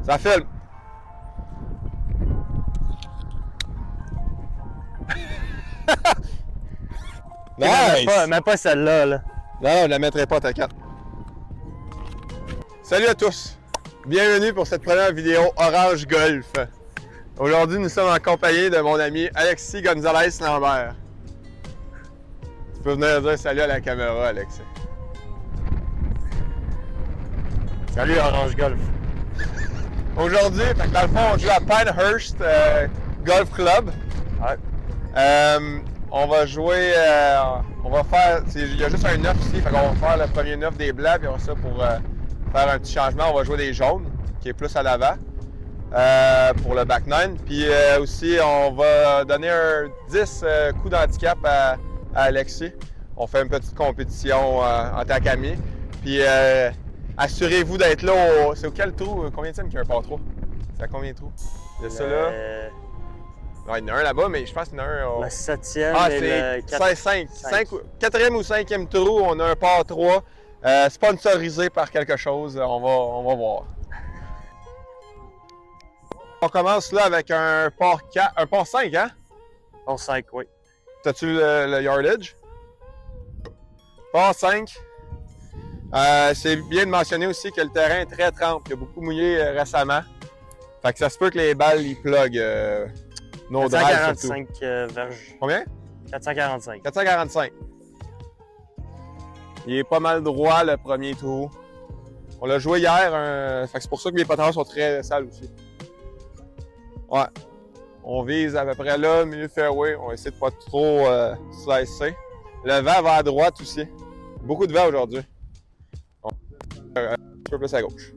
Ça filme. Nice! Même pas celle-là, là. Non, je la mettrai pas, t'inquiète. Salut à tous! Bienvenue pour cette première vidéo Orange Golf. Aujourd'hui, nous sommes en compagnie de mon ami Alexis Gonzalez-Lambert. Tu peux venir dire salut à la caméra, Alexis. Salut Orange Golf. Aujourd'hui, dans le fond, on joue à Pinehurst Golf Club. Ouais. On va jouer, on va faire, il y a juste un 9 ici, fait qu'on va faire le premier 9 des blancs, puis on va ça pour faire un petit changement, on va jouer des jaunes, qui est plus à l'avant, pour le back 9. Puis aussi, on va donner un 10 coups d'handicap à Alexis. On fait une petite compétition en tant qu'amis. Puis assurez-vous d'être là au... C'est auquel trou? Combien de qu'il y a un par 3? C'est à combien de trous? Il y a ça là? Non, il y en a un là-bas, mais je pense qu'il y en a un... Le 7e Ah, et le 5. 4e ou 5e trou, on a un par 3. Sponsorisé par quelque chose, on va voir. On commence là avec un par 4, un par 5, hein? Par 5, oui. T'as-tu le yardage? Par 5. C'est bien de mentionner aussi que le terrain est très trempe. Il a beaucoup mouillé récemment. Fait que ça se peut que les balles, ils pluguent nos drives surtout. 445 verges. Combien? 445. 445. Il est pas mal droit, le premier trou. On l'a joué hier, fait que c'est pour ça que mes patins sont très sales aussi. Ouais. On vise à peu près là, milieu de fairway. On va essayer de pas trop slicer. Le vent va à droite aussi. Beaucoup de vent aujourd'hui. Un peu plus à gauche.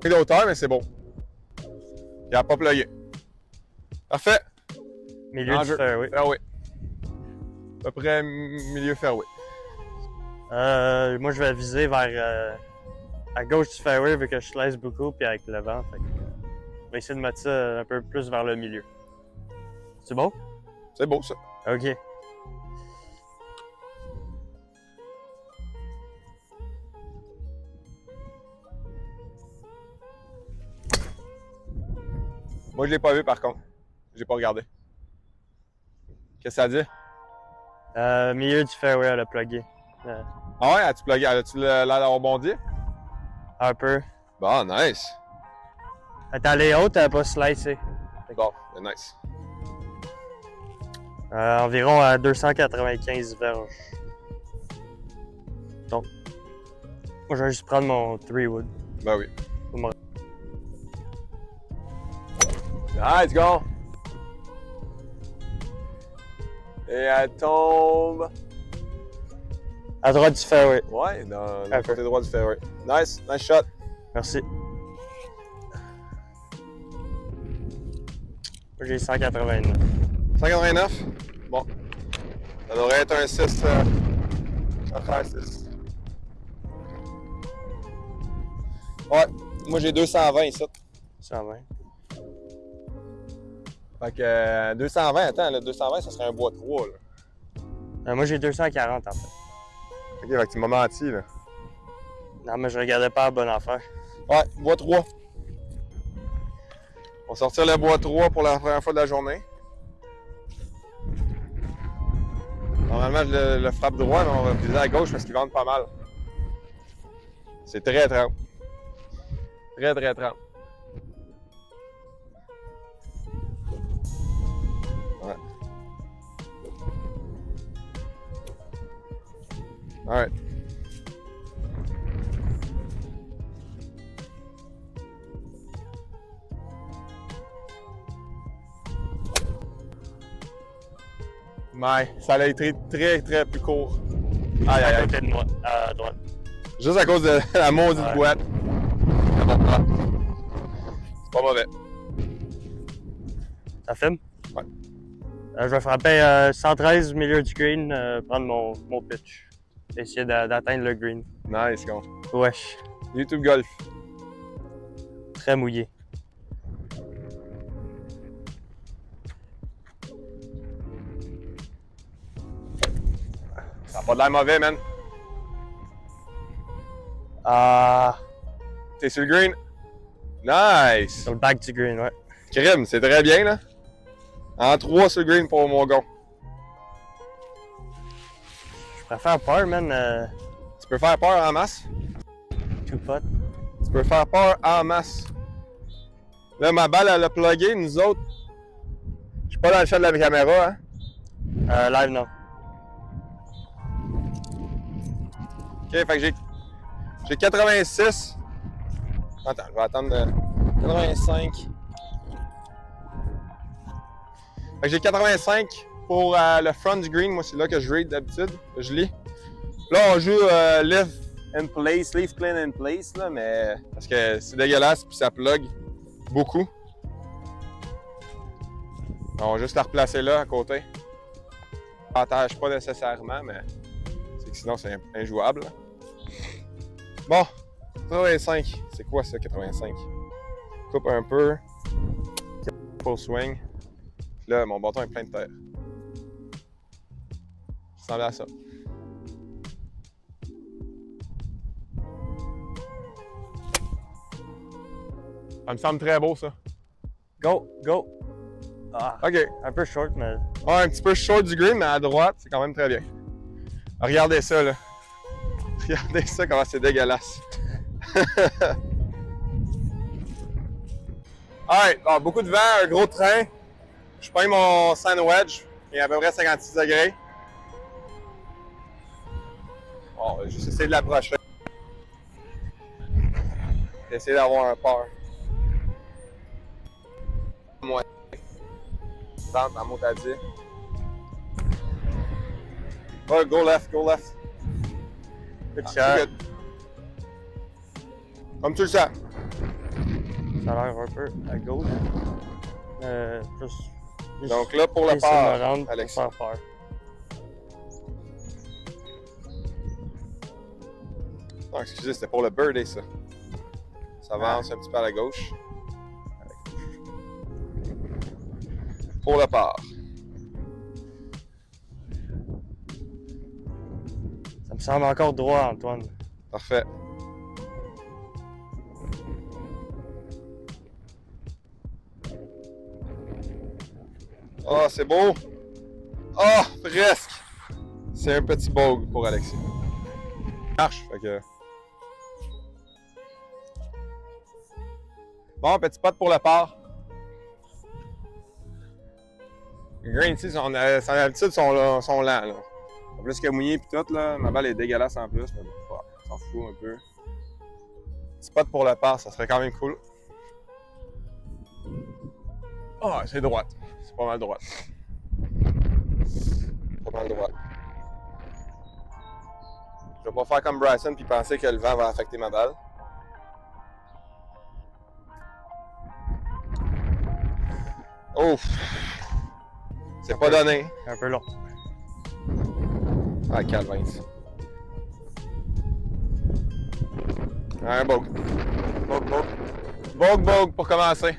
Il y a de hauteur, mais c'est bon. Il n'a pas plugué. Parfait. Milieu du fairway. Fairway. À peu près milieu fairway. Moi, je vais viser vers à gauche du fairway vu que je laisse beaucoup, puis avec le vent. Fait que, je vais essayer de mettre ça un peu plus vers le milieu. C'est bon? C'est beau ça. OK. Moi, je l'ai pas vu par contre. J'ai pas regardé. Qu'est-ce que ça dit? Milieu du fairway, elle a plugué. Ah ouais, as-tu plugué? As-tu l'air d'avoir bondi? Un peu. Bon, nice. Elle est allée haute, elle n'a pas slicé. Bon, nice. Environ à 295 verges. Donc, moi, je vais juste prendre mon 3-wood. Ben oui. Let's go! Et elle tombe... À droite du fairway. Ouais, dans le côté droit du fairway. Nice, nice shot. Merci. Moi, j'ai 189. 189? Bon. Ça devrait être un 6. Ça fait 6. Ouais, moi j'ai 220 ici. 120. Fait que 220, attends, là, 220 ça serait un bois 3 là. Moi, j'ai 240 en fait. Ok, fait que tu m'as menti là. Non, mais je regardais pas la bonne affaire. Ouais, bois 3. On va sortir le bois 3 pour la première fois de la journée. Normalement, je le frappe droit, mais on va viser à gauche parce qu'il vente pas mal. C'est très trempe. Très, très trempe. Ouais. Alright. Mais ça a été très, très plus court. Aïe, aïe, À aïe. côté de moi, à droite. Juste à cause de la maudite Ouais. boîte. C'est bon, ah. C'est pas mauvais. Ça filme? Ouais. Je vais frapper 113 milieu du green, prendre mon pitch. Essayer d'atteindre le green. Nice, con. Wesh, YouTube Golf. très mouillé. a pas de l'air mauvais, man. Ah, T'es sur le green? Nice! sur le back du green, ouais. Crime, c'est très bien, là. En 3 sur le green pour mon gars. Je préfère peur, man. Tu peux faire peur en masse? Two putt. Tu peux faire peur en masse. Là, ma balle, elle a plugué, nous autres. Je suis pas dans le chat de la caméra, hein. Live, non. Ok, fait que j'ai 86. Attends, je vais attendre 85. Fait que j'ai 85 pour le front du green. Moi, c'est là que je read d'habitude, que je lis. Là, on joue leave clean in place, là, mais parce que c'est dégueulasse puis ça plug beaucoup. On va juste la replacer là, à côté. Avantage pas nécessairement, mais c'est que sinon c'est injouable. Bon, 85. C'est quoi ça, 85? Coupe un peu. Full swing. Là, mon bâton est plein de terre. Ça ressemble à ça. Ça me semble très beau, ça. Go, go. Ah, OK. un peu short, mais. Ouais, un petit peu short du green, mais à droite, c'est quand même très bien. Regardez ça, là. Regardez ça, comment c'est dégueulasse. Alright, bon, beaucoup de vent, un gros train. Je prends mon sand wedge, il est à peu près 56 degrés. Bon, je vais juste essayer de l'approcher. Essayer d'avoir un peur. Moi. Tente en motadie. Oh, go left, go left. Good Ah, shot. c'est good. Comme tu le sens. Ça a l'air un peu à gauche. Juste Donc là, pour le essayer de me par, rendre pour Alex. faire peur. Non, excusez, c'était pour le birdie, ça. Ça avance un petit peu à la gauche. Pour le par. Ça me semble encore droit, Antoine. Parfait. Oh, c'est beau! Oh, presque! C'est un petit bog pour Alexis. Marche, fait que... Bon, petit pot pour le par. Les greens ici, son altitude sont lents, là. En plus que mouillé pis tout, là, ma balle est dégueulasse en plus, mais bon, on s'en fout un peu. Petit pot pour le par, ça serait quand même cool. Ah, c'est droite. C'est pas mal droite. Pas mal droite. Je vais pas faire comme Bryson puis penser que le vent va affecter ma balle. Ouf! C'est pas donné. Un peu long. Ah, Calvin. Un bog. Bog, bog. Bog, bog pour commencer.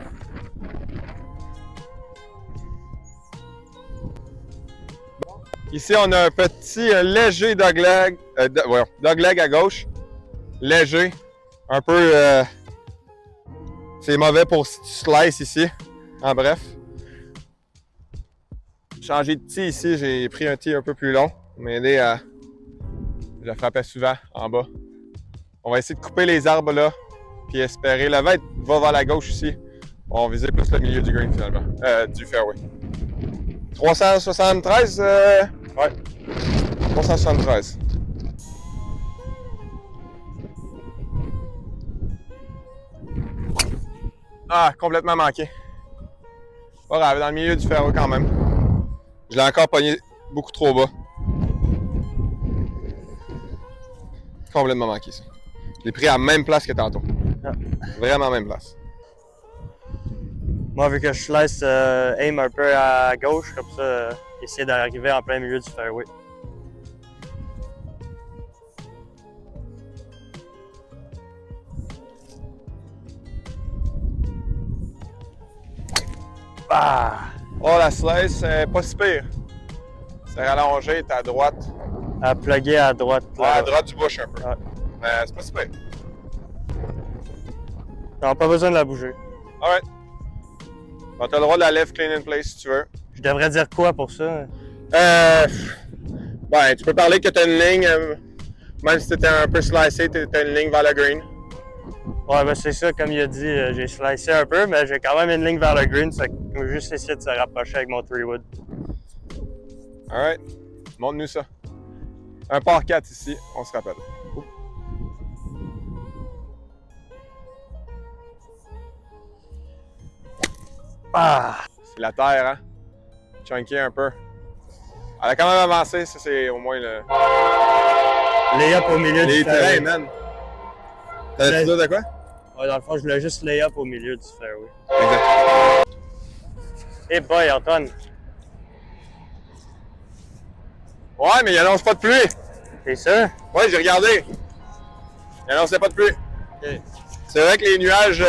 Ici, on a un petit léger dogleg. Dogleg à gauche. Léger. Un peu. C'est mauvais pour si tu slices ici. En bref. Changer de tee ici, j'ai pris un tee un peu plus long. M'aider à. Je la frappais souvent en bas. On va essayer de couper les arbres là. Puis espérer. Le vent va vers la gauche ici. On va viser plus le milieu du green finalement. Du fairway. 373. Ouais. 373. Ah, complètement manqué. Pas grave, dans le milieu du fairway quand même. Je l'ai encore pogné beaucoup trop bas. Complètement manqué ça. Je l'ai pris à la même place que tantôt. Ah. Vraiment même place. Moi, vu que je laisse aim un peu à gauche, comme ça, essayer d'arriver en plein milieu du fairway. Ah! Oh, la slice, c'est pas si pire. C'est rallongé, t'es à droite. À plugger à droite. Ouais, à droite du bush un peu. Ouais. Mais c'est pas super. Non, pas besoin de la bouger. Alright. Bon, t'as le droit de la left clean in place si tu veux. Je devrais dire quoi pour ça? Ouais, tu peux parler que t'as une ligne, même si t'étais un peu slicé, t'as une ligne vers le green. Ouais, ben c'est ça, comme il a dit, j'ai slicé un peu, mais j'ai quand même une ligne vers le green, ça va juste essayer de se rapprocher avec mon 3-wood. Alright. Montre-nous ça. Un par 4 ici, on se rappelle. Ah! C'est la terre, hein? Chunky un peu. Elle a quand même avancé, ça c'est au moins le. Lay-up au milieu Les du fairway. terrains, man. T'as-tu dit de quoi? Ouais, dans le fond, je voulais juste lay-up au milieu du fairway. Exact. Hey boy, Antoine, Ouais, mais il annonce pas de pluie. c'est ça? Ouais, j'ai regardé. Il annonçait pas de pluie. Okay. C'est vrai que les nuages.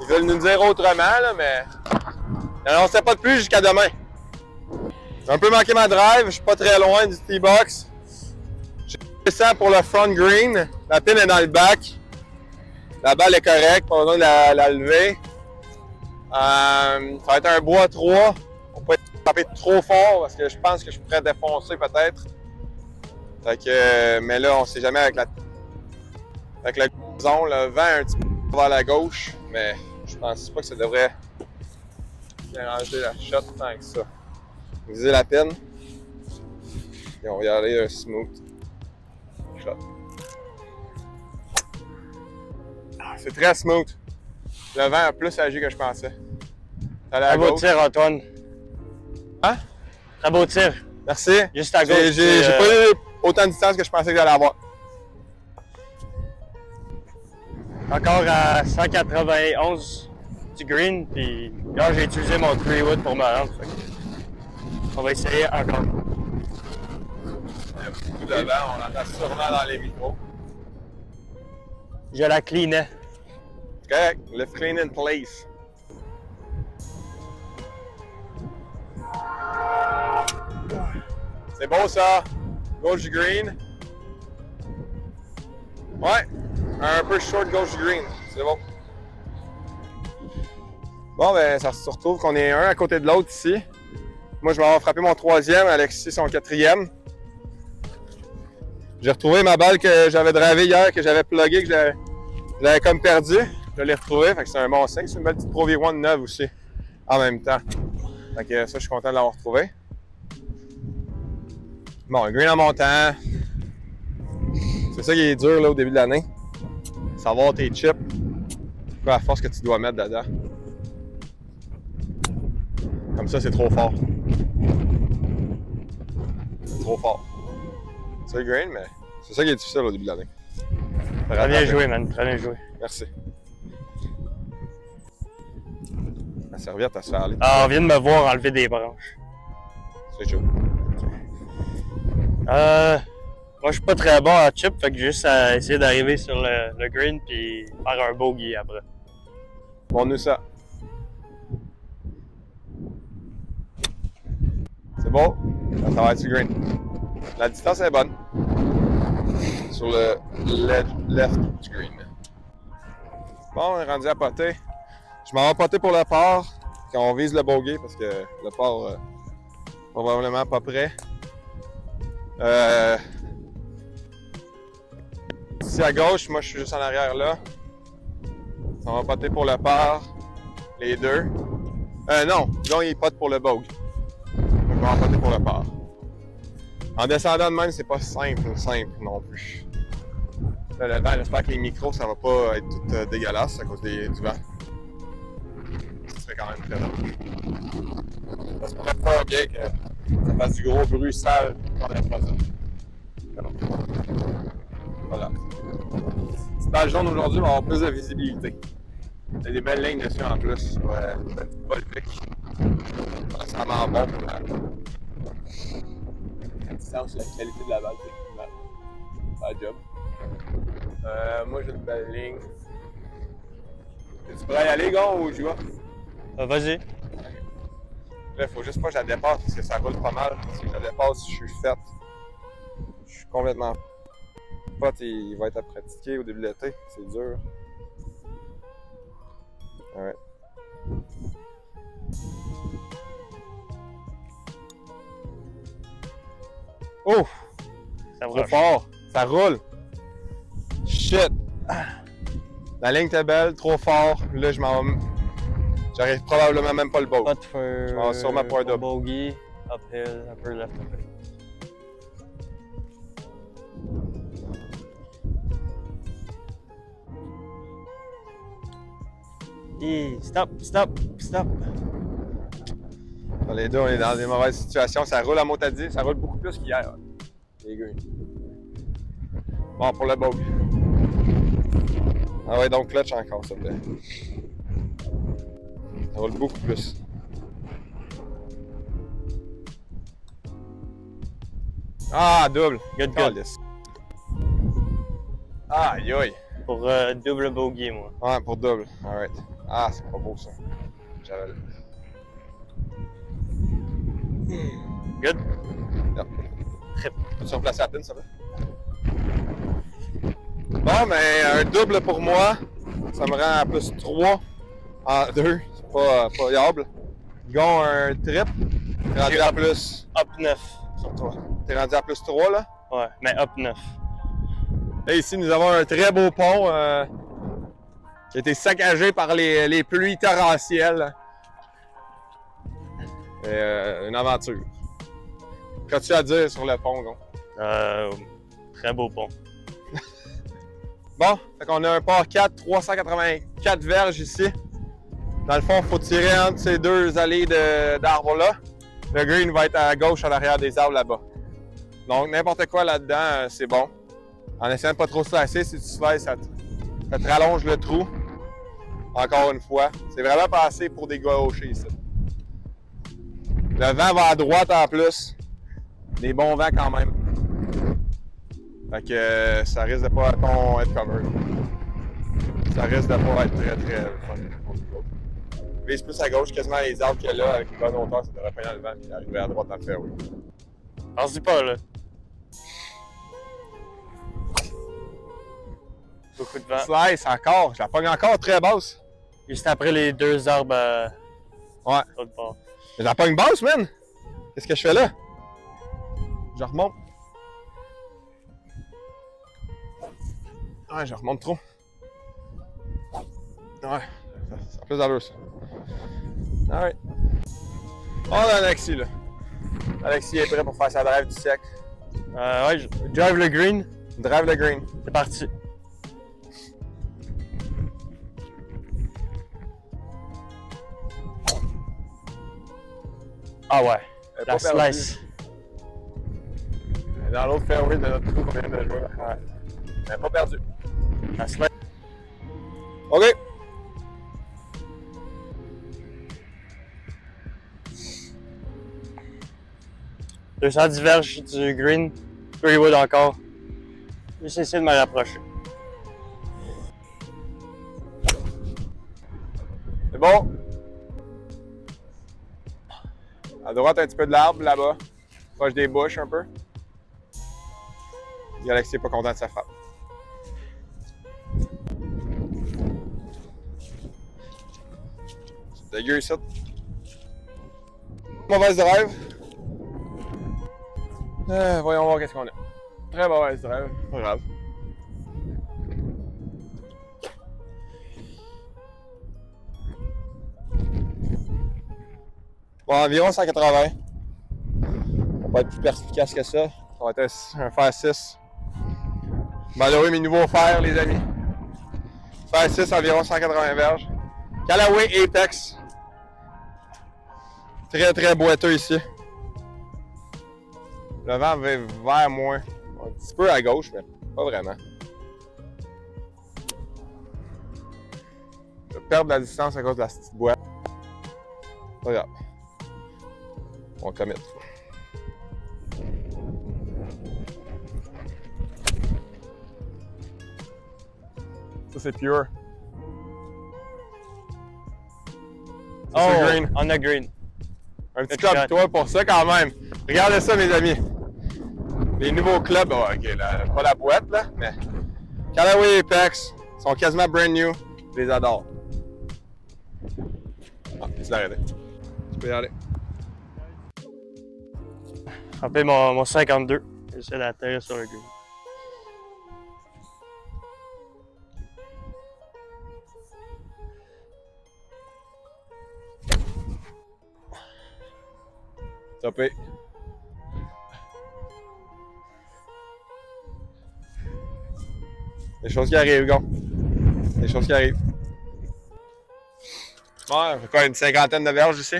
Ils veulent nous dire autrement, là, mais. Il annonçait pas de pluie jusqu'à demain. J'ai un peu manqué ma drive, je suis pas très loin du tee box. J'ai ça pour le front green. La pin est dans le back. La balle est correcte, pas besoin de la lever. Ça va être un bois 3. On peut pas taper trop fort parce que je pense que je pourrais défoncer peut-être. Fait que, mais là, on sait jamais avec la maison, le vent un petit peu vers la gauche, mais je pense pas que ça devrait déranger la shot tant que ça. Viser la pin. Et on va y aller un smooth shot. C'est très smooth. Le vent a plus agi que je pensais. Allez à Très beau gauche. tir, Antoine. Hein? Très beau tir. Merci. Juste à gauche. J'ai pas eu autant de distance que je pensais que j'allais avoir. Encore à 191 du green, puis là j'ai utilisé mon 3-wood pour me rendre. On va essayer encore. Il y a beaucoup de vent, on entend sûrement dans les micros. Je la cleanais. C'est correct. Left clean in place. C'est beau ça. Gauche du green. Ouais. Un peu short gauche du green. C'est bon. Bon, ben, ça se retrouve qu'on est un à côté de l'autre ici. Moi, je vais avoir frappé mon 3e, Alexis son 4e. J'ai retrouvé ma balle que j'avais dravée hier, que j'avais pluguée, que j'avais comme perdu. Je l'ai retrouvée, fait que c'est un bon signe. C'est une belle petite Pro V1 neuve aussi, en même temps. Fait que ça, je suis content de l'avoir retrouvé. Bon, un green en montant. C'est ça qui est dur là, au début de l'année. Savoir tes chips, quoi la force que tu dois mettre dedans. Comme ça, c'est trop fort. C'est trop fort. C'est le green, mais c'est ça qui est difficile au début de l'année. Très bien joué, man. Très bien joué. Merci. La serviette, elle se fait aller. Ah, on vient de me voir enlever des branches. C'est chaud. Moi, je suis pas très bon à chip, fait que j'ai juste à essayer d'arriver sur le green puis faire un bogey après. Montre-nous ça. C'est beau. Ça va être sur green. La distance est bonne. Sur le left du green. Bon, on est rendu à poter. Je m'en vais poter pour le par quand on vise le bogey parce que le par probablement pas prêt. Ici à gauche, moi je suis juste en arrière là. On va poter pour le par. Les deux. Non, disons il pote pour le bogey. On va poter pour le par. En descendant de même, c'est pas simple non plus. Là, le vent, j'espère que les micros, ça va pas être tout dégueulasse à cause du vent. Ça serait quand même très long. Ça se pourrait pas bien que ça fasse du gros bruit sale dans l'explosion. Voilà. Cette page jaune aujourd'hui va avoir plus de visibilité. Il y a des belles lignes dessus en plus. Ouais, volvique. C'est vraiment bon pour la distance et la qualité de la balle, c'est pas la job. Moi j'ai une belle ligne. Tu pourrais y aller, gars, ou j'y vais? Vas-y. Là, il faut juste pas que je la dépasse parce que ça roule pas mal. Si je la dépasse, je suis fait. Je suis complètement pote. Il va être à pratiquer au début de l'été. C'est dur. Ouais. Oh! Ça Trop broche. fort! Ça roule! Shit! La ligne était belle, trop fort. Là, je m'en. J'arrive probablement même pas le boat. Pas de feu. Je m'en vais sûrement pour un double. Bogey, uphill, un peu left uphill. Stop, stop, stop. Les deux, on est dans des mauvaises situations. Ça roule à motadis, ça roule beaucoup plus qu'hier. Les gars. Bon, pour le bog. Ah ouais, donc clutch encore, s'il te plaît. Ça roule beaucoup plus. Ah, double. Good, good. Calice. Aïe, aïe. Pour double bogey, moi. Ouais, pour double. Alright. Ah, c'est pas beau, ça. J'avais. Good. Yep. Trip. Peux-tu replacer la pine, ça va? Bon, mais un double pour moi, ça me rend à plus 3 en 2. C'est pas viable. Gon, un trip, t'es rendu à plus. Up 9 sur toi. T'es rendu à plus 3 là. Ouais, mais up 9. Là, ici, nous avons un très beau pont qui a été saccagé par les pluies torrentielles. Une aventure. Qu'as-tu à dire sur le pont, Gon? Très beau pont. Bon, fait qu'on a un port 4, 384 verges ici. Dans le fond, il faut tirer entre ces deux allées d'arbres-là. Le green va être à gauche, à l'arrière des arbres là-bas. Donc, n'importe quoi là-dedans, c'est bon. En essayant de pas trop slicer, si tu slices, ça te rallonge le trou. Encore une fois. C'est vraiment pas assez pour des gauchers ici. Le vent va à droite en plus. Des bons vents quand même. Fait que ça risque de pas être cover. Ça risque de pas être très fun. Vise plus à gauche, quasiment les arbres qu'il y a là, avec une bonne hauteur, ça devrait peindre le vent et arriver à droite dans le fairway. Pense-y pas, là. Beaucoup de vent. Slice encore, je la pogne encore très basse. Juste après les deux arbres à Ouais. l'autre bord. Je la pogne basse, man! Qu'est-ce que je fais là? Je remonte. Ouais, je remonte trop. Ouais, ça a plus d'allure, ça. Alright. On a Alexis, là. Alexis est prêt pour faire sa drive du siècle. Ouais, je drive le green. Drive le green. C'est parti. Ah ouais, Elle est la pas perdue. slice. Elle est dans l'autre fairway de notre trou qu'on vient de jouer. Ouais. Elle n'est pas perdue. La slice. OK. « 210 verges du green. 3 wood encore. Je vais essayer de me rapprocher. C'est bon. À droite, un petit peu de l'arbre là-bas. Proche des bouches un peu. Alexis n'est pas content de sa frappe. C'est dégueu ici. Mauvaise drive. Voyons voir qu'est-ce qu'on a. Très mauvaise drive. Pas grave. Bon, environ 180. On va être plus perspicace que ça. Ça va être un fer 6. Malheureux mes nouveaux fers, les amis. Fer 6, environ 180 verges. Callaway Apex. Très très boiteux ici. Le vent va vers moi. Un petit peu à gauche, mais pas vraiment. Je vais perdre la distance à cause de la petite boîte. Pas grave. On commit. Ça, c'est pure. Oh, C'est green. on a green. Un petit club toi pour ça quand même. Regardez ça, mes amis. Les nouveaux clubs, oh, ok, là, pas la boîte, là, mais Callaway Apex sont quasiment brand new. Je les adore. Ah, tu l'as arrêté. Tu peux y aller. Frapper mon 52. J'essaie d'atterrir sur le green. Topé. Des choses qui arrivent, gars. Des choses qui arrivent. Ouais, fait quoi, une cinquantaine de verges ici?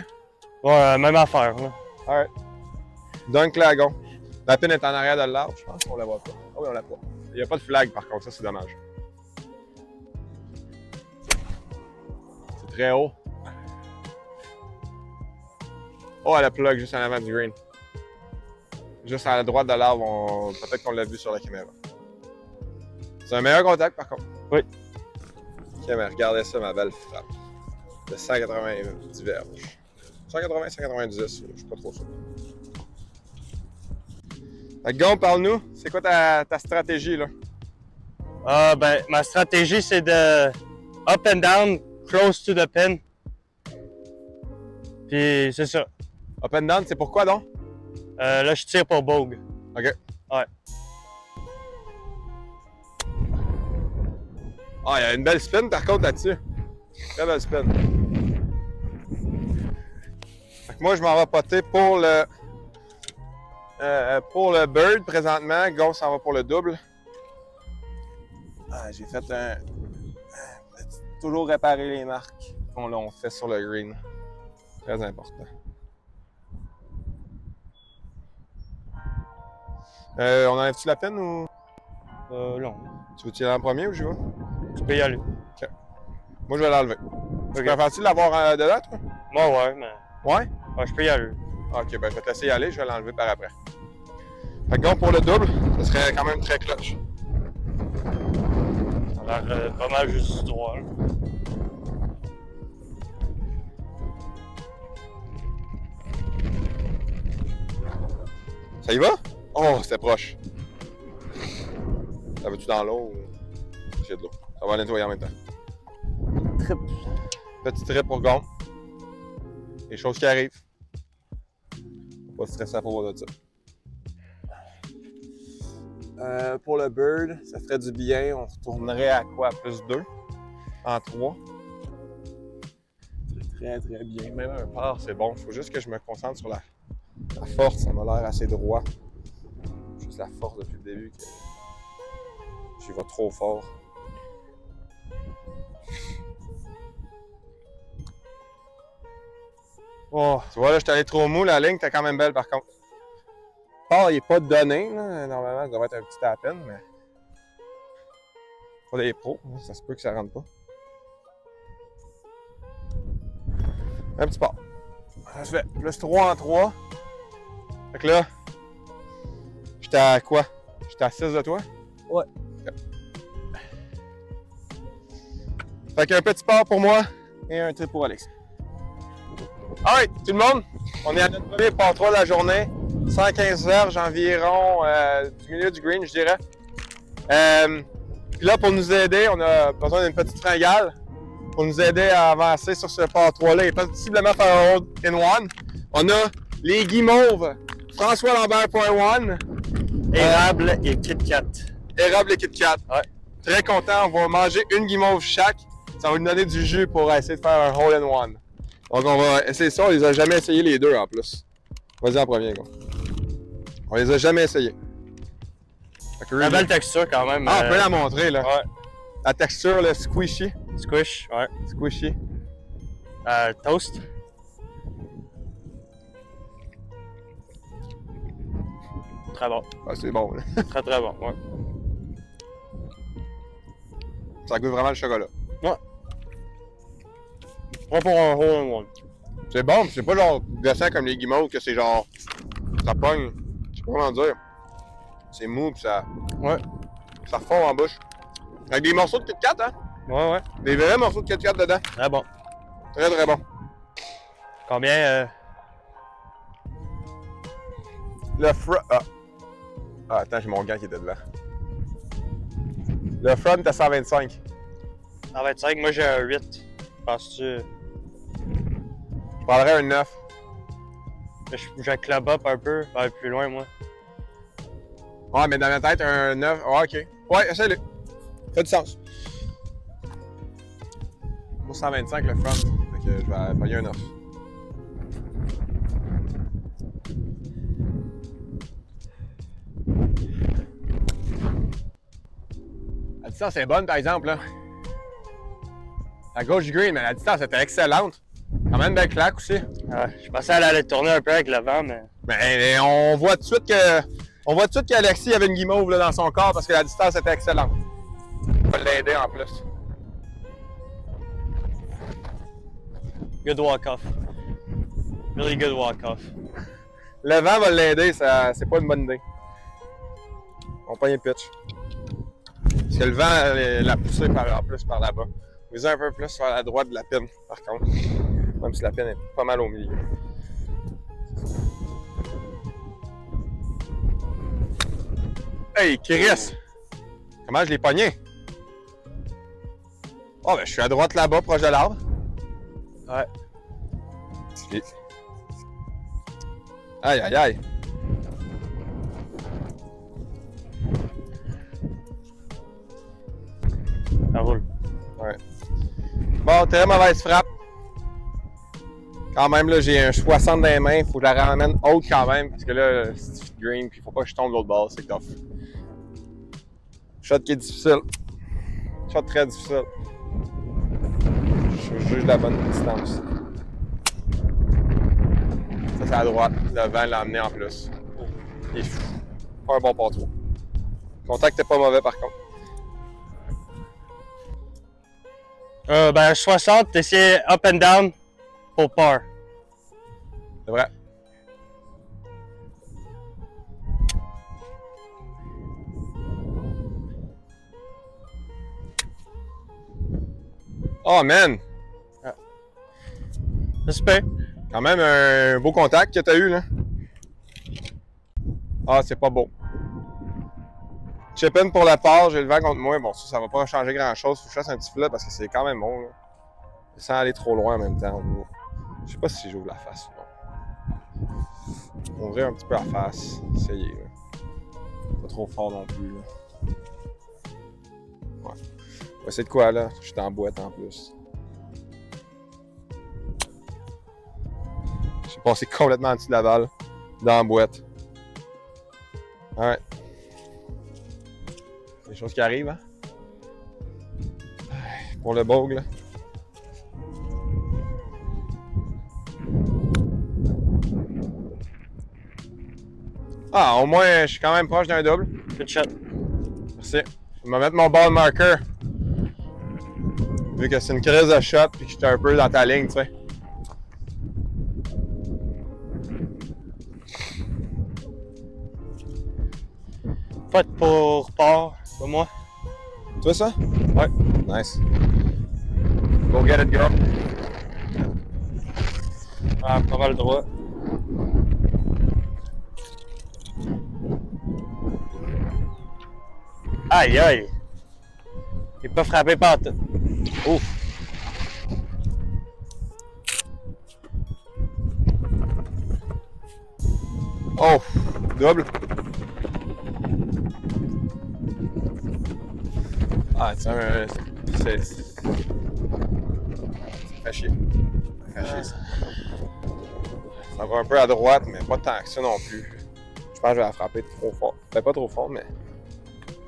Ouais, même affaire, là. Alright. Dunk là, gars. La pine est en arrière de l'arbre, je pense qu'on la voit pas. Ah oui, on la voit. Il n'y a pas de flag par contre, ça c'est dommage. C'est très haut. Oh, elle a plug juste en avant du green. Juste à la droite de l'arbre, peut-être qu'on l'a vu sur la caméra. C'est un meilleur contact par contre. Oui. Ok, mais regardez ça, ma belle frappe. De 190 verges. 180, 190, je suis pas trop sûr. Fait que Gon, parle-nous, c'est quoi ta stratégie là? Ben, ma stratégie c'est de up and down, close to the pin. Puis c'est ça. Up and down, c'est pourquoi donc? Là, je tire pour Bogue. Ok. Ouais. Ah, il y a une belle spin par contre là-dessus. Très belle spin. Fait que moi, je m'en vais poter pour le bird présentement. Gon s'en va pour le double. Ah, j'ai fait toujours réparer les marques qu'on fait sur le green. Très important. On enlève-tu la peine ou? Non. Tu veux tirer en premier ou je vais? Tu peux y aller. Ok. Moi, je vais l'enlever. Tu Ok. préfères-tu l'avoir dedans, toi? Moi, ouais, mais. Ouais? Ouais, je peux y aller. Ok, ben je vais te laisser y aller, je vais l'enlever par après. Fait que donc pour le double, ce serait quand même très clutch. Ça a l'air pas mal juste du droit, là. Ça y va? Oh, c'était proche. Ça va-tu dans l'eau ou j'ai de l'eau? Ça va nettoyer en même temps. Trip. Petit trip pour Gon. Les choses qui arrivent. Faut pas se stresser à propos de ça. Pour le bird, ça ferait du bien. On retournerait à quoi? Plus 2 en 3. C'est très très bien. Même un par, c'est bon. Faut juste que je me concentre sur la force. Ça m'a l'air assez droit. Juste la force depuis le début que j'y vais trop fort. Oh. Tu vois, là, je suis allé trop mou. La ligne était quand même belle par contre. Le par, il n'est pas donné. Là. Normalement, ça devrait être un petit à peine, mais. Pas des pros. Ça se peut que ça rentre pas. Un petit par. Ça se fait plus 3 en 3. Fait que là, j'étais à quoi? J'étais à 6 de toi? Ouais. Okay. Fait qu'un petit par pour moi et un trip pour Alex. Alright, tout le monde, on est à notre premier par 3 de la journée. 115 verges environ du milieu du green, je dirais. Puis là, pour nous aider, on a besoin d'une petite fringale pour nous aider à avancer sur ce par 3-là et possiblement faire un hold in one. On a les guimauves François Lambert.1. Érable et Kit Kat. Érable et Kit Kat. Ouais. Très content, on va manger une guimauve chaque. Ça va nous donner du jus pour essayer de faire un hole in one. Donc on va essayer ça, on les a jamais essayé les deux en plus. Vas-y en premier, gars. On les a jamais essayés. Une belle texture quand même. Ah, on peut la montrer là. Ouais. La texture, le squishy. Squish, ouais. Squishy. Toast. Très bon. Ah, c'est bon là. Très très bon, ouais. Ça goûte vraiment le chocolat. Ouais. Pas pour un hole in one. C'est bon, mais c'est pas genre gossant comme les guimauves que c'est genre. Ça pogne. Je sais pas comment dire. C'est mou pis ça. Ouais. Ça fond en bouche. Avec des morceaux de Kit Kat, hein? Ouais, ouais. Des vrais morceaux de Kit Kat dedans. Très bon. Très très bon. Combien Le front. Ah. Ah, attends, j'ai mon gant qui était devant. Le front est à 125. 125, moi j'ai un 8. Penses-tu? Je prendrais un 9. Je club up un peu, vers plus loin, moi. Ouais, mais dans ma tête, un 9. Ah, ok. Ouais, essaye-le. Ça fait du sens. Pour 125 le front. Fait que je vais payer un 9. La distance est bonne, par exemple, là. À gauche du green, mais la distance était excellente. Quand même belle claque aussi. Ouais, je pensais qu'elle allait tourner un peu avec le vent, mais... Mais on voit tout de suite que... On voit tout de suite qu'Alexis avait une guimauve là, dans son corps parce que la distance était excellente. On va l'aider en plus. Good walk-off. Really good walk-off. Le vent va l'aider, c'est pas une bonne idée. On prend un pitch. Parce que le vent l'a poussé en plus par là-bas. Vous un peu plus vers la droite de la pine, par contre. Même si la pine est pas mal au milieu. Hey, Chris! Comment je l'ai pogné? Oh, ben je suis à droite là-bas, proche de l'arbre. Ouais. Aïe, aïe, aïe. Ça roule. Ouais. Bon, très mauvaise frappe. Quand même, là, j'ai un 60 dans les mains. Faut que je la ramène haute quand même. Parce que là, c'est green. Puis faut pas que je tombe de l'autre bord. C'est tough. Shot qui est difficile. Shot très difficile. Je juge la bonne distance. Ça, c'est à droite. Le vent l'a amené en plus. Il est fou. Pas un bon par trop. Le contact n'est pas mauvais par contre. Ben, 60, t'essayes up and down pour par. C'est vrai. Oh man! J'espère. Quand même un beau contact que t'as eu là. Ah, c'est pas beau. Chip-in pour la part, j'ai le vent contre moi. Bon, ça va pas changer grand-chose. Faut que je fasse un petit flip parce que c'est quand même bon. Là. Sans aller trop loin en même temps. Je sais pas si j'ouvre la face ou non. Ouvrir un petit peu la face. Essayer. Là. Pas trop fort non plus. Là. Ouais. On va essayer de quoi là? Je suis en boîte en plus. J'ai passé complètement en dessous de la balle. Dans la boîte. Ouais. Des choses qui arrivent, hein? Pour le bogue, là. Ah, au moins, je suis quand même proche d'un double. Good shot. Merci. Je vais mettre mon ball marker. Vu que c'est une crise de shot puis que j'étais un peu dans ta ligne, tu sais. Pas de pour part, pas moi. Tu vois ça? Ouais. Nice. Go get it, girl. Ah, pas mal droit. Aïe aïe! Il est pas frappé par tout. Ouf! Oh! Double. Ah, tiens, c'est... Ça fait chier. Ça fait chier, ça. Ça va un peu à droite, mais pas tant que ça non plus. Je pense que je vais la frapper trop fort. Ben, pas trop fort, mais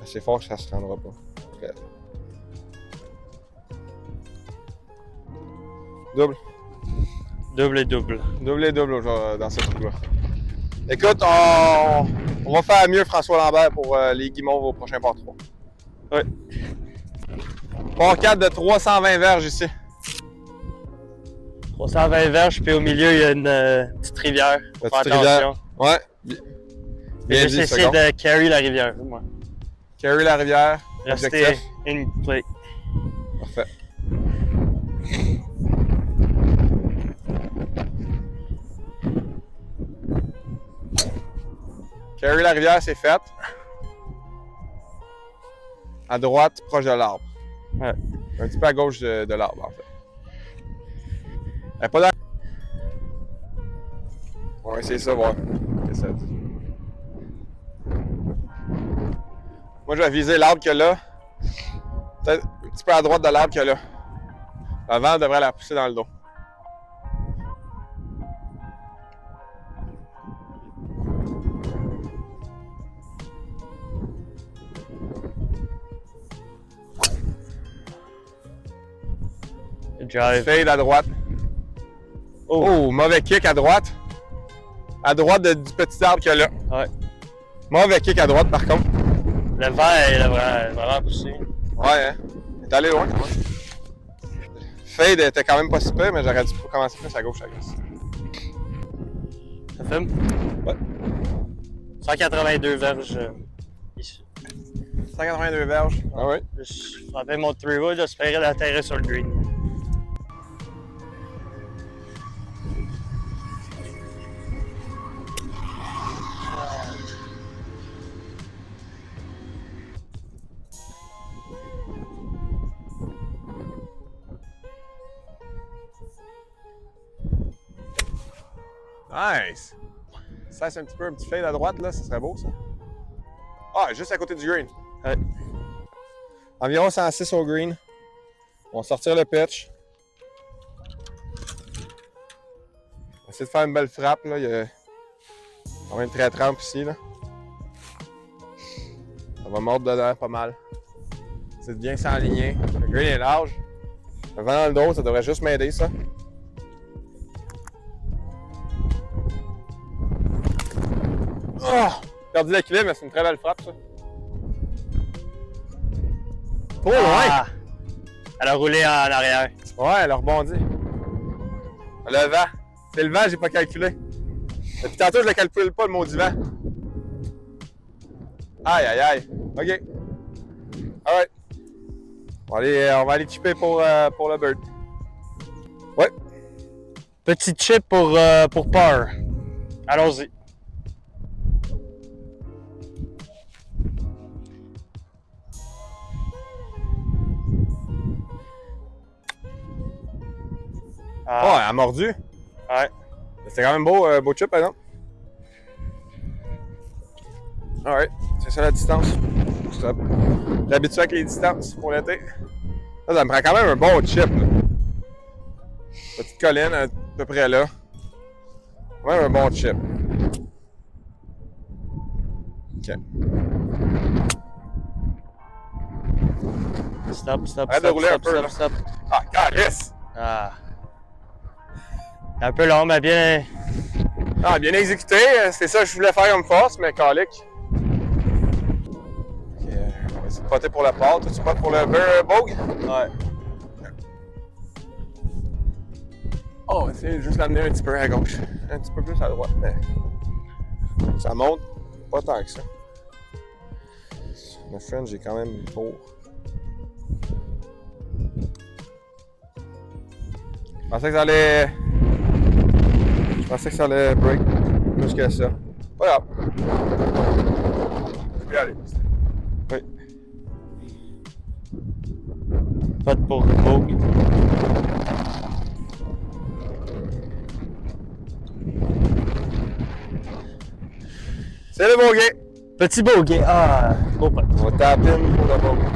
assez fort que ça se rendra pas. Okay. Double. Double et double. Double et double dans ce truc-là. Écoute, on va faire mieux François Lambert pour les guimauves au prochain part 3. Oui. Part 4 de 320 verges ici. 320 verges, puis au milieu, il y a une petite rivière. La Faire petite rivière. attention. Ouais. Bien dit, J'ai essayé de carry la rivière, moi. Carry la rivière. Rester Objectif. in play. Parfait. Carry la rivière, c'est fait. À droite, proche de l'arbre. Ouais. Un petit peu à gauche de l'arbre, en fait. Elle est pas dans... On va essayer ça, voir. Qu'est-ce que ça dit. Moi, je vais viser l'arbre qu'il y a là. Peut-être un petit peu à droite de l'arbre qu'il y a là. Le vent devrait la pousser dans le dos. Drive. Fade à droite. Oh, mauvais kick à droite. À droite du petit arbre qu'il y a là. Ouais. Mauvais kick à droite, par contre. Le vent, il a vraiment poussé. Ouais, hein. Il est allé loin, quand même. Fade était quand même pas si peu, mais j'aurais dû commencer plus à gauche, à gauche. Ça filme? Ouais. 182 verges ici. 182 verges. Ah oui. Je frappais mon 3-wood, j'espérais d'atterrir sur le green. Nice! Ça, c'est un petit fade à droite, là, ça serait beau, ça. Ah, juste à côté du green. Ouais. Environ 106 au green. On va sortir le pitch. On va essayer de faire une belle frappe, là. Il y a quand même très trempe ici, là. Ça va mordre dedans pas mal. C'est bien s'enligner. Le green est large. Le vent dans le dos, ça devrait juste m'aider, ça. Oh! Perdu l'équilibre, mais c'est une très belle frappe, ça. Trop loin! Elle a roulé en arrière. Ouais, elle a rebondi. Le vent. C'est le vent, j'ai pas calculé. Depuis tantôt, je le calcule pas, le mot du vent. Aïe, aïe, aïe. OK. Alright. On va aller chipper pour le bird. Ouais. Petit chip pour par. Allons-y. Oh, elle a mordu. Ouais. C'était quand même beau chip, par exemple. Alright, c'est ça la distance. Stop. J'ai habitué avec les distances pour l'été. Ça me prend quand même un bon chip. Là. Petite colline à peu près là. Quand même un bon chip. OK. Stop. Arrête de rouler un peu, là. Stop. Ah, caresse! Ah. C'est un peu long, mais bien. Ah, bien exécuté. C'est ça que je voulais faire comme force, mais calique. OK, on va essayer de poter pour le port. Toi, tu potes pour le bogue? Ouais. Oh, on va essayer de juste l'amener un petit peu à gauche. Un petit peu plus à droite, mais ça monte pas tant que ça. Le front, j'ai quand même pour. Je pensais que ça allait break plus que ça. Pas grave. Je peux y aller. Oui. Pas de pour le bogue. C'est le bogey. Petit bogey. Ah, beau pote. On va taper pour le bogey.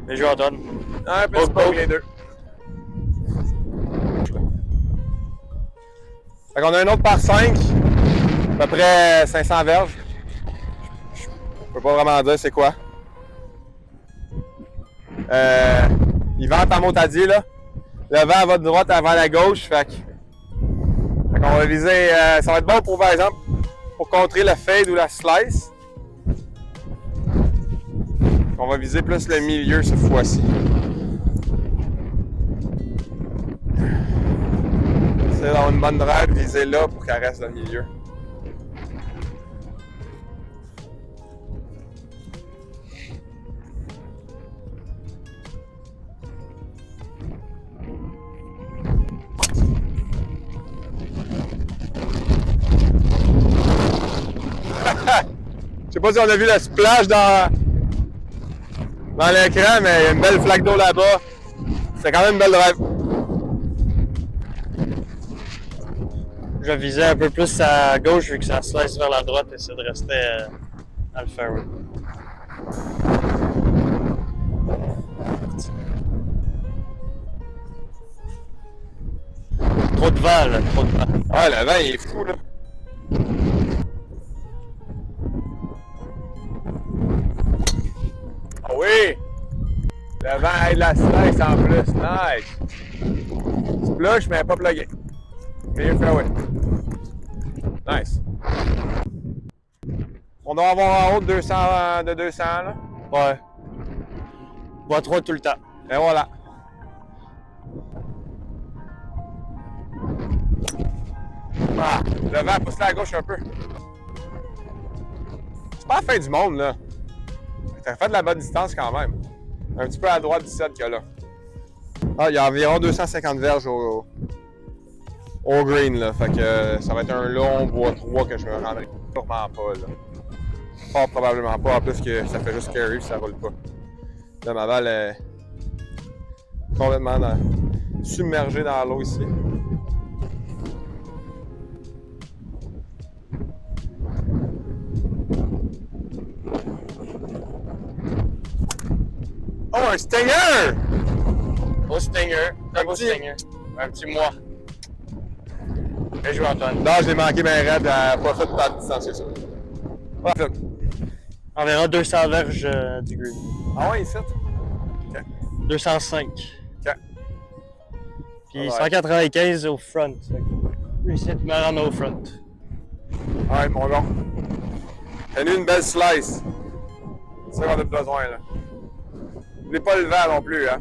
Les joueurs donnent. Un petit bogey, les deux. Fait qu'on a un autre par 5, à peu près 500 verges. Je peux pas vraiment dire c'est quoi. Il vente en motadier, là. Le vent va de droite avant la gauche, fait qu'on va viser. Ça va être bon pour, par exemple, pour contrer le fade ou la slice. On va viser plus le milieu cette fois-ci. C'est dans une bonne drive, viser là pour qu'elle reste dans le milieu. sais pas si on a vu le splash dans l'écran, mais il y a une belle flaque d'eau là-bas. C'est quand même une belle drive. Je visais un peu plus à gauche vu que ça slice vers la droite et essayer de rester dans le fairway. Trop de vent, là, trop de vent. Ouais, le vent, il est fou, là. Ah oui! Le vent aide la slice en plus. Nice! Splush, mais pas plugué. Meilleur fairway. Nice. On doit avoir en haut de 200, là. Ouais. Bois 3 tout le temps. Et voilà. Ah, le vent pousse à gauche un peu. C'est pas la fin du monde, là. T'as fait de la bonne distance quand même. Un petit peu à droite du set qu'il y a là. Ah, il y a environ 250 verges au green, là. Fait que ça va être un long bois 3 que je me rendrai sûrement pas, là. Fort probablement pas, en plus que ça fait juste carry, ça roule pas. Là, ma balle est complètement submergée dans l'eau ici. Oh, un stinger! Gros stinger, un gros stinger. Un petit mois. Bien joué, Antoine. Non, je l'ai manqué bien raide, pas fait de distance, c'est ça. Pas fait. Environ 200 verges du green. Ah ouais, ici? 205. OK. Puis Ouais. 195 au front. Ici, tu me rends au front. Ouais, mon gars. T'as eu une belle slice. C'est ça qu'on a besoin, là. N'oublie pas le vent non plus, hein.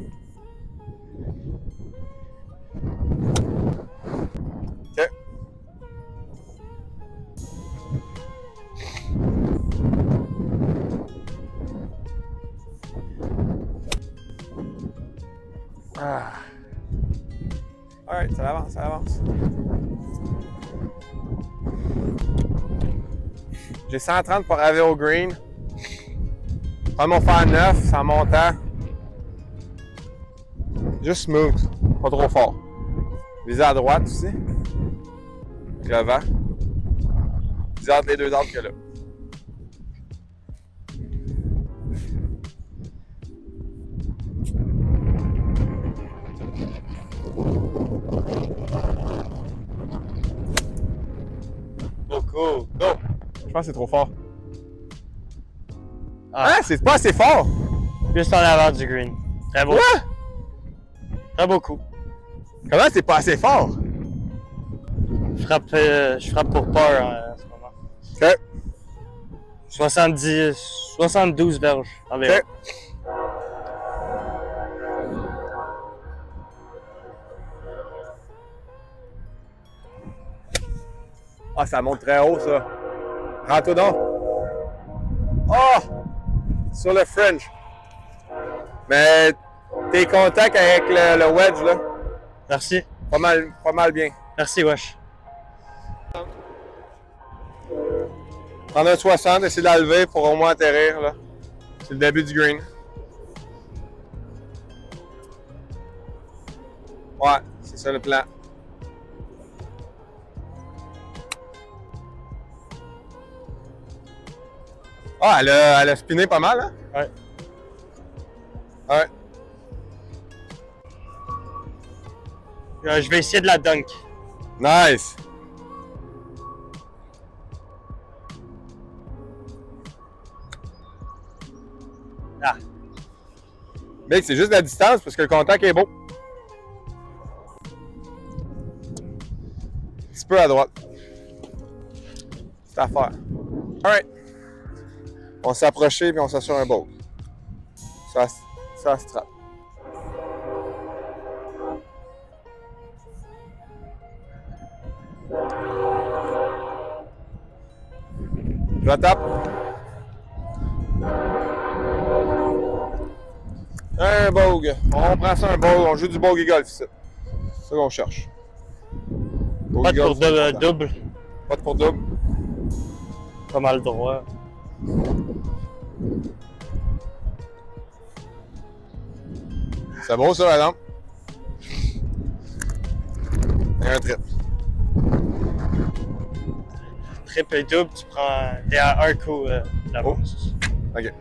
OK. Ah. Alright, ça avance, ça avance. J'ai 130 pour arriver au green. Prends mon fer 9 en montant. Juste smooth, pas trop fort. Viser à droite aussi. Avec le vent. Viser entre les deux arbres que là. Beaucoup. Go! Je pense que c'est trop fort. Ah. Hein? C'est pas assez fort! Juste en avant du green. Très beau. Quoi? Très beau coup. Comment c'est pas assez fort? Je frappe pour peur en ce moment. OK. 72 verges environ. OK. Ah, ça monte très haut, ça. Rentre donc. Oh! Sur le fringe. Mais tes contacts avec le wedge, là, Merci. pas mal bien. Merci, wesh. Prendre un 60, essayer de la lever pour au moins atterrir, là. C'est le début du green. Ouais, c'est ça le plan. Ah, elle a spiné pas mal, hein? Ouais. Ouais. Je vais essayer de la dunk. Nice! Ah. Mec, c'est juste la distance parce que le contact est beau. Un petit peu à droite. C'est à faire. Alright. On s'est approché puis on s'assure un ball. Ça se trappe. Je la tape. Un bogue. On prend ça un bogue. On joue du bogey golf ici. C'est ça qu'on cherche. Pas Bogey de pour golf, c'est important. double. Pas de pour double. Pas mal droit. C'est beau ça, par exemple. Et un trip. Trip et double, tu prends. T'es à un coup d'avance. OK. Fait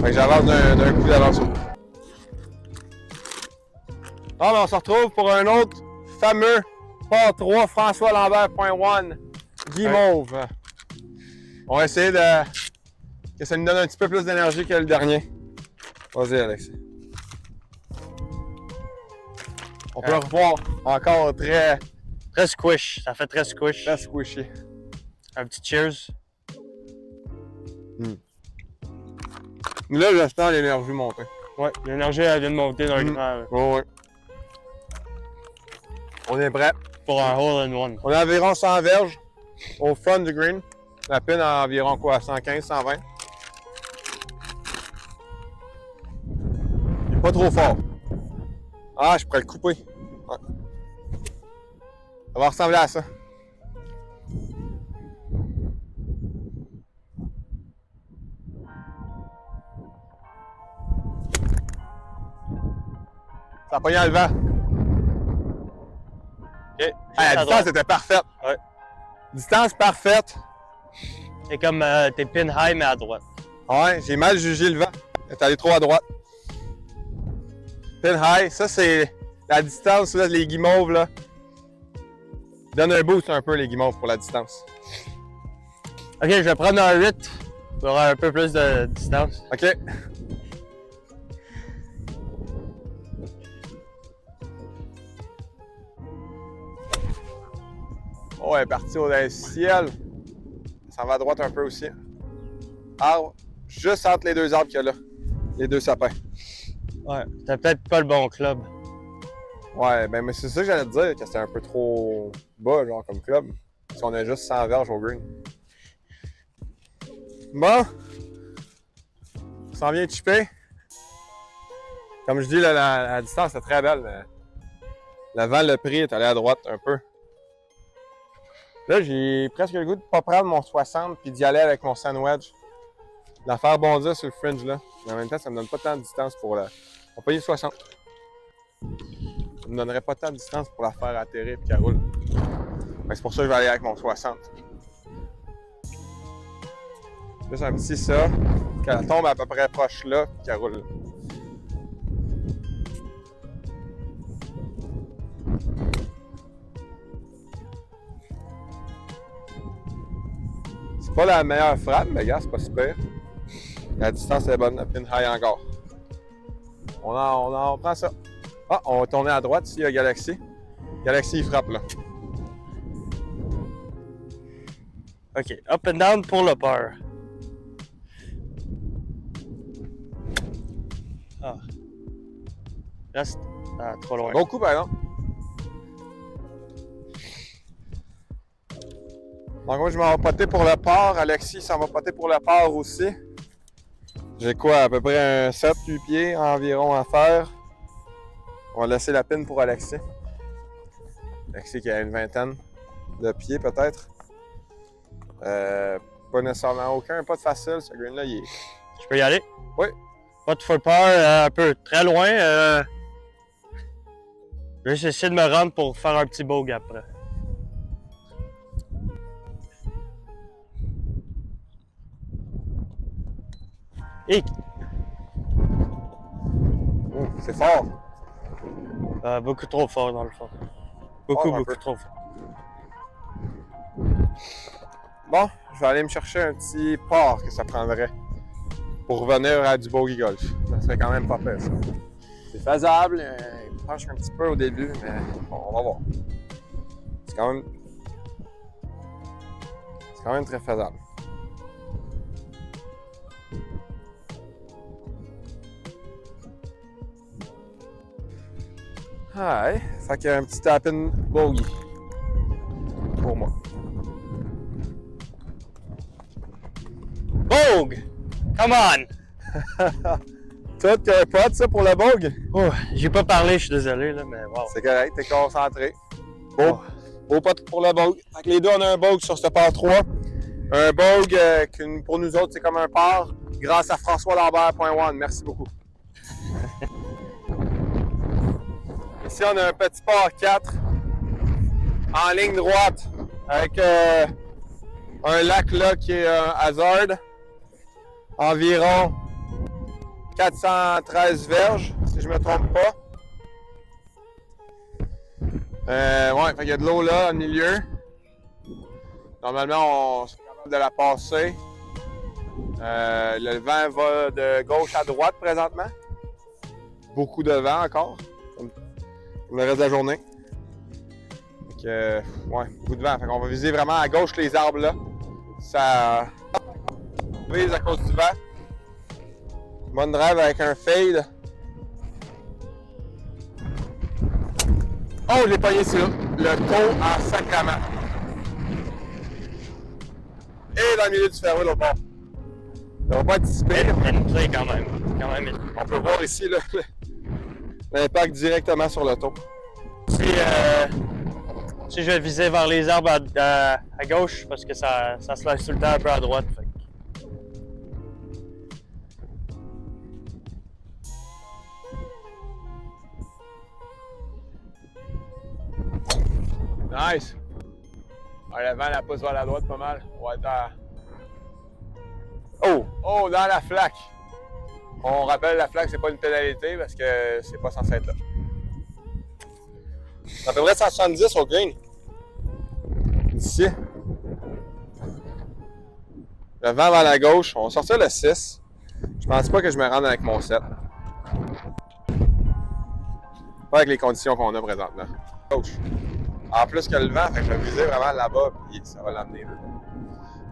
que j'avance d'un coup d'avance. Bon, ben, on se retrouve pour un autre fameux Part 3 François Lambert.1 Guimauve. On va essayer que ça nous donne un petit peu plus d'énergie que le dernier. Vas-y, Alex. On peut le revoir encore très Squish. Ça fait très squish. très squishy. Un petit cheers. Là, je sens l'énergie monter. Ouais, l'énergie elle vient de monter dans le grand. Ouais, ouais. On est prêt. Pour un hole in one. On a environ 100 verges au front du green. La pine a environ quoi? 115, 120. Il est pas trop fort. Ah, je pourrais le couper. Ouais. Ça va ressembler à ça. Ça a pogné dans le vent. Ok. Hey, la distance était parfaite. Ouais. Distance parfaite. C'est comme t'es pin high mais à droite. Ouais, j'ai mal jugé le vent. Il est allé trop à droite. Pin high, ça c'est la distance, là, les guimauves là. Donne un boost un peu les guimauves pour la distance. Ok, je vais prendre un 8 pour avoir un peu plus de distance. OK. Oh, elle est partie au ciel. Ça va à droite un peu aussi. Arbre, juste entre les deux arbres qu'il y a là. Les deux sapins. Ouais, t'as peut-être pas le bon club. Ouais, ben mais c'est ça que j'allais te dire, que c'était un peu trop bas, genre, comme club. Si on a juste 100 verges au green. Bon. On s'en vient chipper. Comme je dis, là, la distance est très belle, mais le vent l'a pris, est allé à droite un peu. Là, j'ai presque le goût de pas prendre mon 60 puis d'y aller avec mon sandwich. De la faire bondir sur le fringe, là. Mais en même temps, ça me donne pas tant de distance pour la... On paye 60. Ça me donnerait pas tant de distance pour la faire atterrir puis qu'elle roule. C'est pour ça que je vais aller avec mon 60. Juste un petit ça, qu'elle tombe à peu près proche là puis qu'elle roule. C'est pas la meilleure frappe, mais gars, c'est pas super. La distance est bonne, la pin high encore. On prend ça. Ah, on va tourner à droite ici, il y a Galaxy. Galaxy, il frappe là. Ok, up and down pour le par. Ah. Reste trop loin. Bon coup, par exemple. Donc moi, je m'en vais poter pour le par. Alexis s'en va poter pour le par aussi. J'ai quoi, à peu près un 7-8 pieds environ à faire. On va laisser la pine pour Alexis. Alexis qui a une vingtaine de pieds peut-être. Pas nécessairement aucun, pas de facile. Ce green-là, il est... Je peux y aller? Oui. Pas de full power, un peu très loin. Je vais juste essayer de me rendre pour faire un petit bogey après. Et Oh, c'est fort. beaucoup trop fort dans le fond. Beaucoup Fort un peu. trop fort. Bon, je vais aller me chercher un petit par que ça prendrait pour revenir à du bogey golf. Ça serait quand même pas pire, ça. C'est faisable, il penche un petit peu au début, mais bon, on va voir. C'est quand même très faisable. Ouais, fait qu'il y a un petit tap-in bogey pour moi. Bogue! Come on! Toi, t'as un pote, ça, pour le bogey? Oh, j'ai pas parlé, je suis désolé, là, mais wow. C'est correct, t'es concentré. Beau pot pour le bogey. Fait que les deux, on a un bogey sur ce par 3. Un bogue pour nous autres, c'est comme un port. Grâce à FrançoisLambert.one. Merci beaucoup. Ici, on a un petit port 4 en ligne droite avec un lac là qui est un hazard. Environ 413 verges, si je me trompe pas. Ouais, il y a de l'eau là, au milieu. Normalement, on est capable de la passer. Le vent va de gauche à droite présentement. Beaucoup de vent encore, comme le reste de la journée. Ouais, beaucoup de vent. Fait qu'on va viser vraiment à gauche les arbres là. Ça vise à cause du vent. Bonne drive avec un fade. Oh, je l'ai pogné sur le taux en sacrament. Et dans le milieu du fairway, l'autre bord. Ça va pas anticiper. C'est quand même. On peut voir ici l'impact directement sur le taux. Si je vais viser vers les arbres à gauche, parce que ça se lève tout le temps un peu à droite. Fait. Nice! Le vent la pousse vers la droite pas mal. On va être à... Oh! Dans la flaque! On rappelle, la flaque, c'est pas une pénalité parce que c'est pas censé être là. C'est à peu près 170 au green. Ici. Le vent vers la gauche. On va sortir le 6. Je pense pas que je me rende avec mon 7. Pas avec les conditions qu'on a présentement. Gauche. En plus que le vent, fait que je vais viser vraiment là-bas, puis ça va l'emmener là.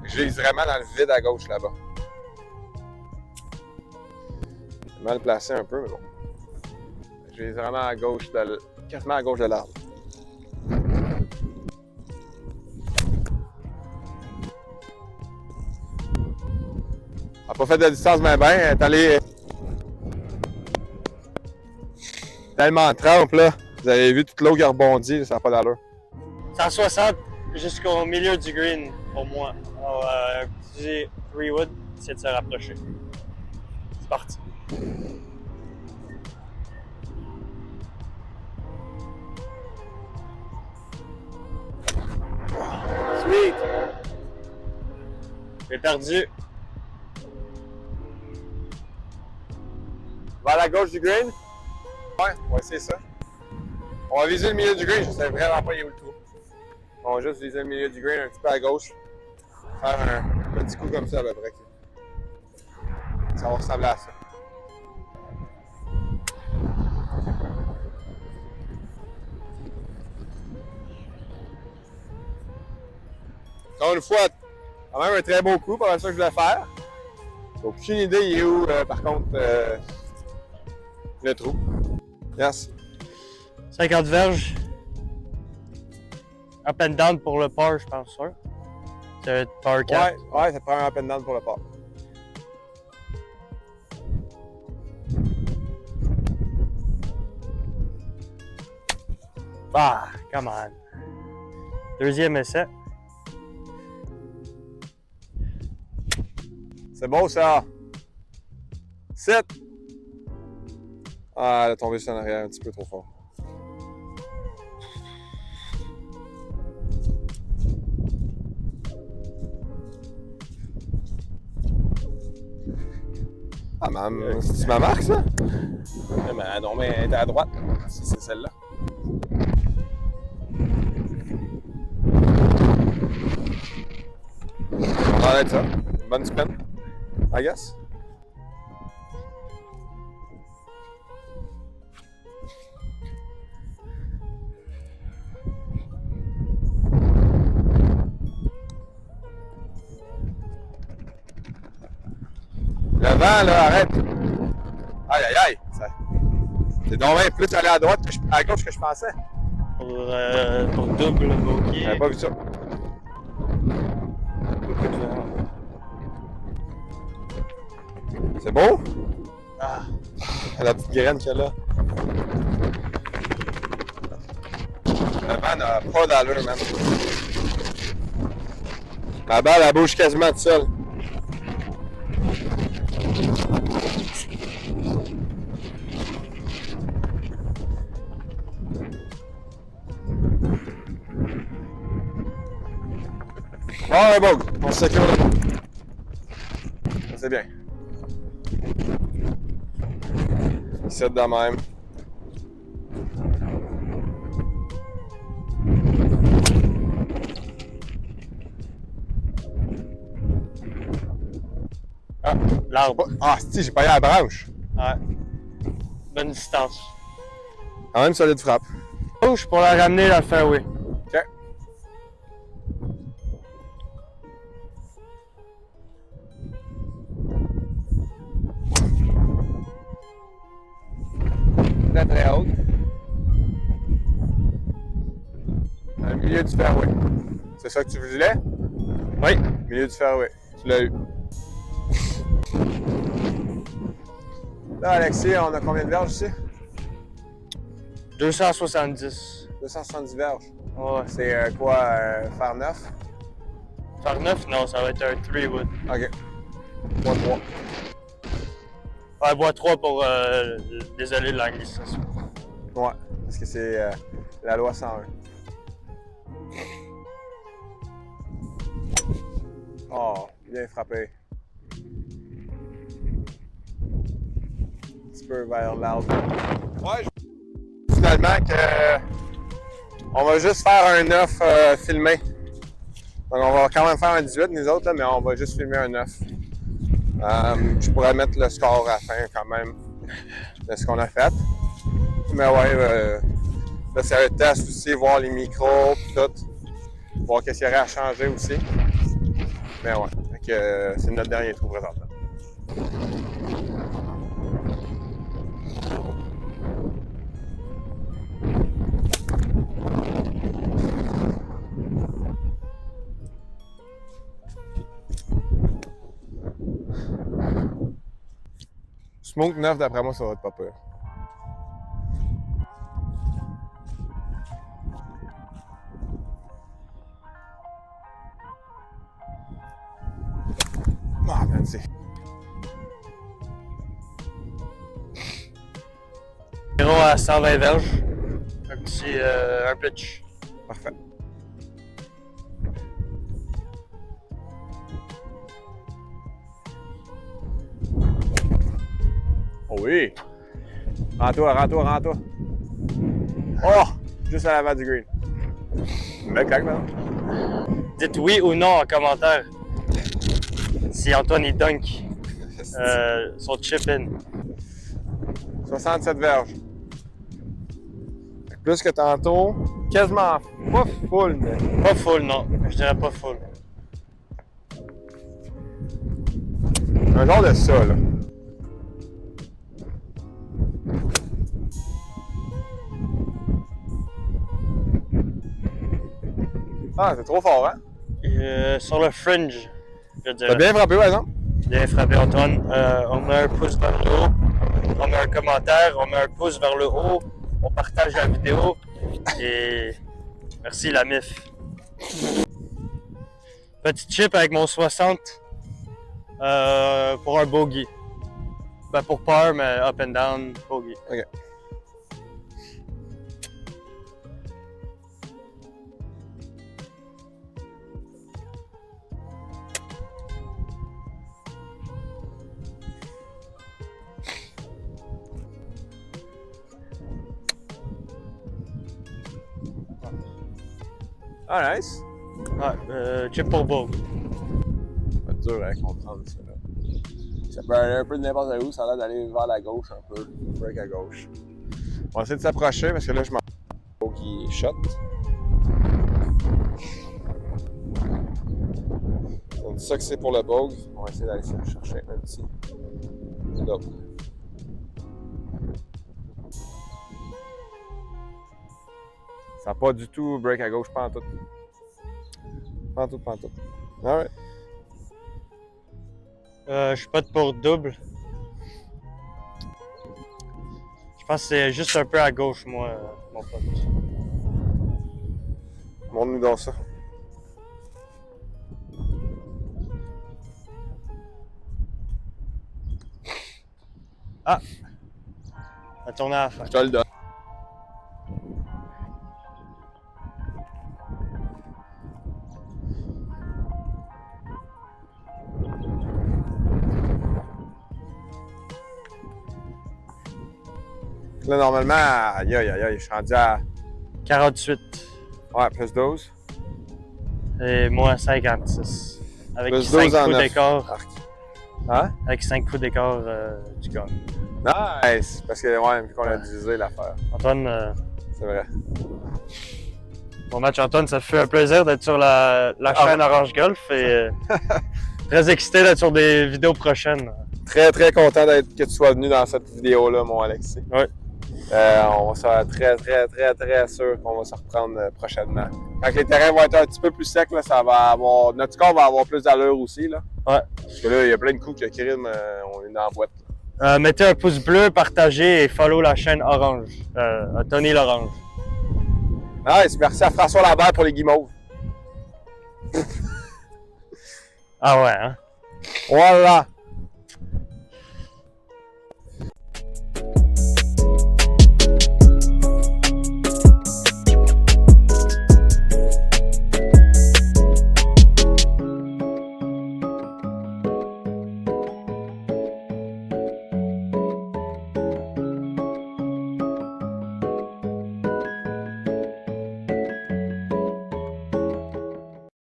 Je vise vraiment dans le vide à gauche là-bas. Mal placé un peu, mais bon. Je vise vraiment à gauche, quasiment à gauche de l'arbre. On n'a pas fait de distance mais bien, elle est allée tellement en trempe là. Vous avez vu toute l'eau qui a rebondi, ça n'a pas d'allure. 160 jusqu'au milieu du green pour moi. Alors, un petit 3-wood, c'est de se rapprocher. C'est parti. Sweet! J'ai perdu. Vers la gauche du green? Ouais, c'est ça. On va viser le milieu du green, je sais vraiment pas où le trou. On va juste viser le milieu du green un petit peu à gauche. Faire un petit coup comme ça à peu près. Ça va ressembler à ça. Encore une fois, quand même un très beau coup pour ça que je voulais faire. J'ai aucune idée il est où par contre le trou. Yes. 50 verges. Up and down pour le par, je pense, sûr. C'est un par 4. Ouais, ça te prend un up and down pour le par. Ah, come on. Deuxième essai. C'est beau ça. 7. Ah, elle est tombée sur en arrière un petit peu trop fort. Ah, c'est ma marque ça? Non, mais elle était à droite. C'est celle-là. On va arrêter ça. Une bonne spin, I guess. Le vent, là, arrête. Aïe, aïe, aïe. C'est donc bien plus aller à droite à gauche que je pensais. Pour double bogey. J'avais pas vu ça. C'est beau? Ah. La petite graine qu'il y a là. Le vent n'a pas d'allure, même. La balle, elle bouge quasiment toute seule. Ah, un bug. On se sécure le bug. C'est bien. Ici de même. Ah, l'arbre. Ah, si, j'ai pas eu la branche. Ouais. Bonne distance. Quand même solide frappe. Gauche pour la ramener dans le fairway. OK. Très très haute. Dans le milieu du fairway. C'est ça que tu voulais? Oui. Milieu du fairway. Tu l'as eu. Là, Alexis, on a combien de verges ici? 270. 270 verges. Ouais. C'est quoi, faire 9? Faire 9, non, ça va être un 3 wood. OK. 3-3. Ouais, bois 3 pour désolé de l'anglicisme. Ouais, parce que c'est la loi 101. Oh, bien frappé. Un petit peu vers l'arbre. Ouais, finalement que on va juste faire un 9 filmé. Donc on va quand même faire un 18 nous autres, là, mais on va juste filmer un 9. Je pourrais mettre le score à la fin quand même de ce qu'on a fait. Mais ouais, là c'est un test aussi, voir les micros pis tout. Voir qu'est-ce qu'il y aurait à changer aussi. Mais ouais, c'est notre dernier trou présentement. Smoke 9, d'après moi, ça va être pas peur. Ah, man, c'est... 0 à 120 verges. Un petit un pitch. Parfait. Oh oui! Rends-toi, rends-toi, rends-toi. Oh! Juste à l'avant du green. Belle claque, maintenant. Dites oui ou non en commentaire si Antoine il dunk son chip-in. 67 verges. Plus que tantôt. Quasiment pas full, mais... Pas full, non. Je dirais pas full. Un genre de ça, là. Ah, c'est trop fort, hein? Sur le fringe, je dirais. T'as bien frappé, par exemple? Bien frappé, Antoine. On met un pouce vers le haut. On met un commentaire. On met un pouce vers le haut. On partage la vidéo. Et merci la MIF. Petit chip avec mon 60 pour un bogey. Ben pour par, mais up and down, bogey. OK. Ah, nice. Ouais, chip pour bogey. Ça va être dur à comprendre, ça, là. Ça peut aller un peu de n'importe où, ça a l'air d'aller vers la gauche un peu. Break à gauche. On va essayer de s'approcher parce que là, je m'en vais qui shot. On dit ça que c'est pour le bog. On va essayer d'aller se chercher un petit. Là. Ça n'a pas du tout break à gauche, pas en tout. Pas en tout, pas en tout. Alright. Je pote pour double. Je pense que c'est juste un peu à gauche, moi, mon pote. Montre-nous donc ça. Ah! On a tourné à la fin. Je te le donne. Là, normalement, aïe, aïe, aïe, je suis rendu à 48. ouais, plus 12. Et moi, 56. Avec Plus 5 12 en coups 9. d'écart. Hein? Avec 5 coups d'écart, tu gagnes. Nice! Parce que, ouais, vu qu'on a divisé l'affaire. Antoine, C'est vrai. bon match Antoine, ça fait un plaisir d'être sur la chaîne Orange Golf et très excité d'être sur des vidéos prochaines. Très, très content que tu sois venu dans cette vidéo-là, mon Alexis. Oui. On va se faire très, très, très, très sûr qu'on va se reprendre prochainement. Quand les terrains vont être un petit peu plus secs, là, ça va avoir... notre corps va avoir plus d'allure aussi. Là. Ouais. Parce que là, il y a plein de coups que crime, on est dans la boîte. Mettez un pouce bleu, partagez et follow la chaîne Orange. Tony l'Orange. Nice! Merci à François Lambert pour les guimauves. Ah ouais, hein? Voilà!